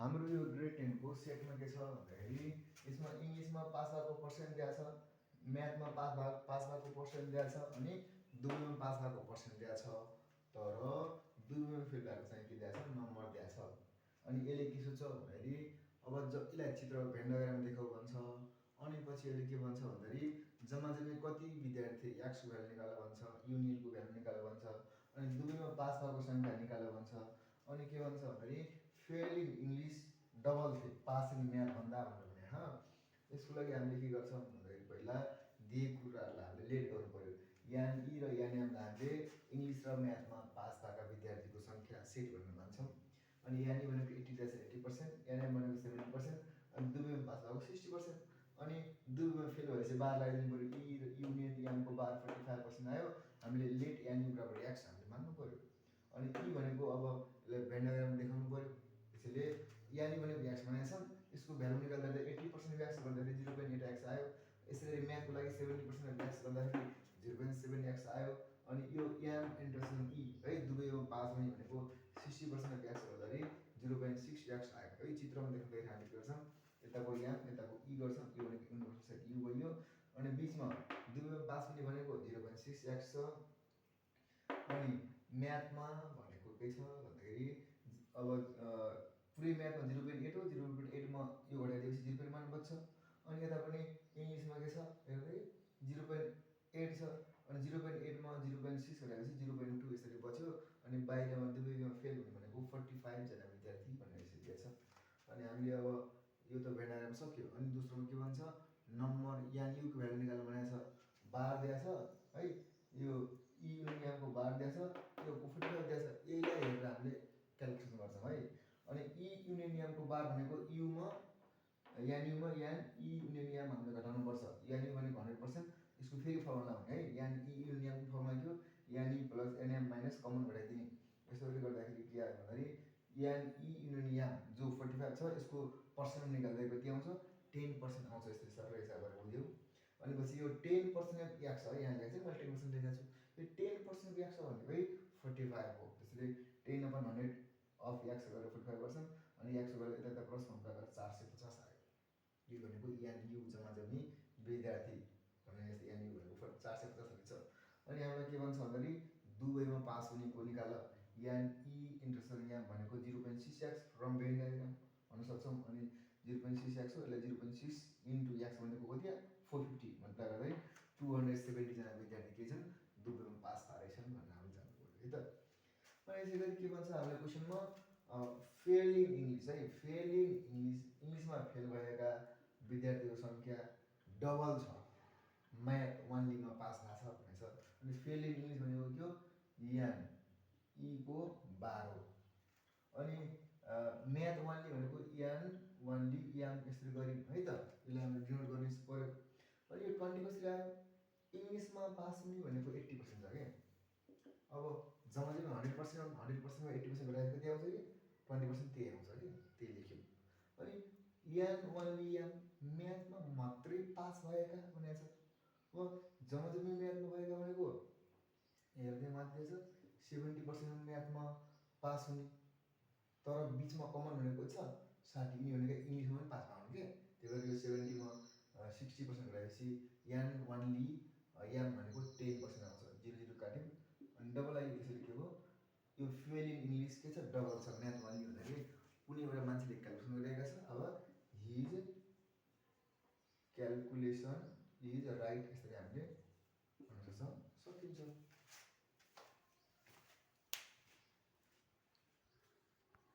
हाम्रो यो ग्रेड 10 को सेटमा के छ भन्दाखेरि यसमा इङ्ग्लिसमा पास भएको पर्सेन्ट दिएको छ, म्याथमा पास भएको पर्सेन्ट दिएको छ, अनि दुवैमा पास भएको पर्सेन्ट दिएको छ। तर दुवैमा फेल भएको चाहिँ के दिएको छ, नम्बर दिएको छ। अनि यसले के सोध्छ भन्दाखेरि अब यसलाई चित्र भेन डायग्राम देखाउ भन्छ। अनि पछि यसले के भन्छ भन्दाखेरि जम्मा कति विद्यार्थी एक्सको भ्यालु निकाल भन्छ, युनियनको भ्यालु निकाल भन्छ, अनि दुवैमा पास भएको सङ्ख्या निकाल भन्छ। अनि के भन्छ भन्दाखेरि fail in English double fail pass in math भन्दा भनेर भने यसको लागि हामीले के गर्छौँ भन्दाखेरि पहिला दिएको कुराहरूलाई हामीले लेट गर्नु पऱ्यो। यान ई र यान एमलाई हामीले इङ्ग्लिस र म्याथमा पास भएका विद्यार्थीको सङ्ख्या सेट भनेर मान्छौँ। अनि यान ई भनेको 80% यान एम भनेको 70%, अनि दुवैमा पास भएको 60%। अनि दुवैमा फेल भएपछि बार लगाइदिनु पऱ्यो। ई र युनियन यानको बार 45% आयो। हामीले लेट यान ई बराबर एक्स हामीले मान्नु पऱ्यो। अनि ई भनेको अब यसलाई भेन डायग्राम देखाउनु पऱ्यो। त्यसैले यान ई भनेको एक्स भनेको छ, यसको भ्यालु निकाल्दा 80% एक्स गर्दाखेरि 0.8x आयो। यसरी म्याथको लागि 70% एक्स गर्दाखेरि 0.7x आयो। अनि यो यान इन्टरसेक्सन ई है दुवैमा पास हुने भनेको 60% एक्स गर्दाखेरि 0.6x आयो है। चित्रमा देख्दाखेरि हामी के गर्छौँ, यताको यान यताको ई गर्छौँ। यो भनेको युनिभर्सल सेट यु भयो। अनि बिचमा दुवैमा पास हुने भनेको 0.6x छ। अनि म्याथमा भनेको के छ भन्दाखेरि अब पुरै म्याथमा 0.8 हो, 0.8मा यो घटाइदिएपछि 0.1 बच्छ। अनि यता पनि इङ्ग्लिसमा के छ हेर्दै 0.8 छ। अनि 0.8मा 0.6 घटाएपछि 0.2 यसरी बच्यो। अनि बाहिरमा दुवैमा फेल हुने भनेको 45 जना विद्यार्थी भनेर यसरी दिएको छ। अनि हामीले अब यो त भेन डायग्राम सक्यो। अनि दोस्रोमा के भन्छ, नम्बर यान युको भ्यालु निकाल्नु भनेको छ, बार दिएको छ है। यो ई युनियनको बार दिएको छ, यो 45 दिएको छ। यहीलाई हेरेर हामीले क्यालकुलेसन गर्छौँ है। अनि ई युनियनको बार भनेको युमा यान युमा यान ई युनियन याम हामीले घटाउनुपर्छ। यान यु भनेको 100%, यसको फेरि फर्मुला हुने है। यान ई युनियनको फर्मुला के हो, यान ई प्लस एनएम माइनस कमन घटाइदिने। यसरी गर्दाखेरि के आयो भन्दाखेरि यान ई युनियन याम जो 45 छ यसको पर्सेन्ट निकाल्दा कति आउँछ, 10% आउँछ। यसरी सरल हिसाब गरेर बुझ्यौ। अनि पछि यो 10% एक्स है, यहाँ लेखेको चाहिँ मैले 10% लेखेको छु। यो 10% एक्स भनेकै 45 हो। त्यसैले 10/100 अफ एक्स गरेर 45%। अनि एक्स गरेर यता क्रस मल्टिप्लाई गरेर 450 आयो। यो भनेको यान यु जम्मा जम्मी विद्यार्थी भने यान यु भनेको 450 छ। अनि हामीलाई के भन्छ भन्दाखेरि दुवैमा पास हुनेको निकाल। यान ई इन्टरसेक्सन याम भनेको 0.6x फ्रम भेन डायग्राम भन्न सक्छौँ। अनि 0.6x हो, यसलाई 0.6 इन्टु एक्स भनेको कति 450 मल्टिप्लाई गर्दै 270 जना विद्यार्थी के छन्, दुवैमा पास भएछन् भनेर हामीले जान्नु पर्यो है त। अनि यसै गरी के भन्छ हामीले क्वेसनमा फेल इन इङ्ग्लिस है, फेल इन इङ्ग्लिसमा फेल भएका विद्यार्थीको सङ्ख्या डबल छ म्याथ ओन्लीमा पास भएको छ भनेछ। अनि फेल इन इङ्ग्लिस भनेको के हो, यान ई को बार हो। अनि म्याथ ओन्ली भनेको यान ओन्ली याम यसरी गऱ्यौँ है त। यसलाई हामीले डिनोट गर्नु पऱ्यो। अनि यो 20 कसरी आयो, इङ्ग्लिसमा पास हुने भनेको 80% छ क्या। अब जम्मा जम्मा 100%, 100%मा 80% घटाएर कति आउँछ कि 20% त्यही आउँछ कि, त्यही लेख्यौँ। अनि यान ओन्ली याम म्याथमा मात्रै पास भएका भनेको छ। अब जम्मा जम्मी म्याथमा भएका भनेको हेर्दै मात्रै छ 70% म्याथमा पास हुने। तर बिचमा कमन भनेको छ 60 भनेको इङ्ग्लिसमा पनि पास पाउनु के। त्यही भएर यो 70मा 60% घटाएपछि यान ओन्ली याम भनेको 10% आउँछ। 0 काट्यौँ। अनि डबल आयो। त्यसरी के हो, यो फेल इन इङ्ग्लिस के छ, डबल छ म्याथ ओन्ली भन्दाखेरि कुनै एउटा मान्छेले क्यालकुलेसन गरिरहेको छ। अब हिज क्यालकुलेसन इज राइट यसरी हामीले भन्न सक्छौँ, सकिन्छ।